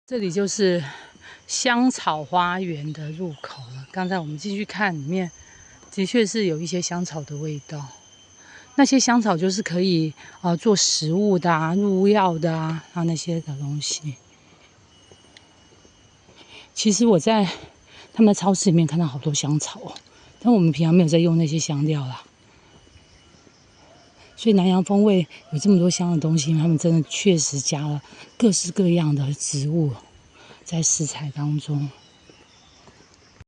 这里就是香草花园的入口了。刚才我们继续看，里面的确是有一些香草的味道。那些香草就是可以做食物的啊、入药的啊，那些的东西。其实我在他们的超市里面看到好多香草哦，但我们平常没有在用那些香料啦。所以南洋风味有这么多香的东西，他们真的确实加了各式各样的植物在食材当中。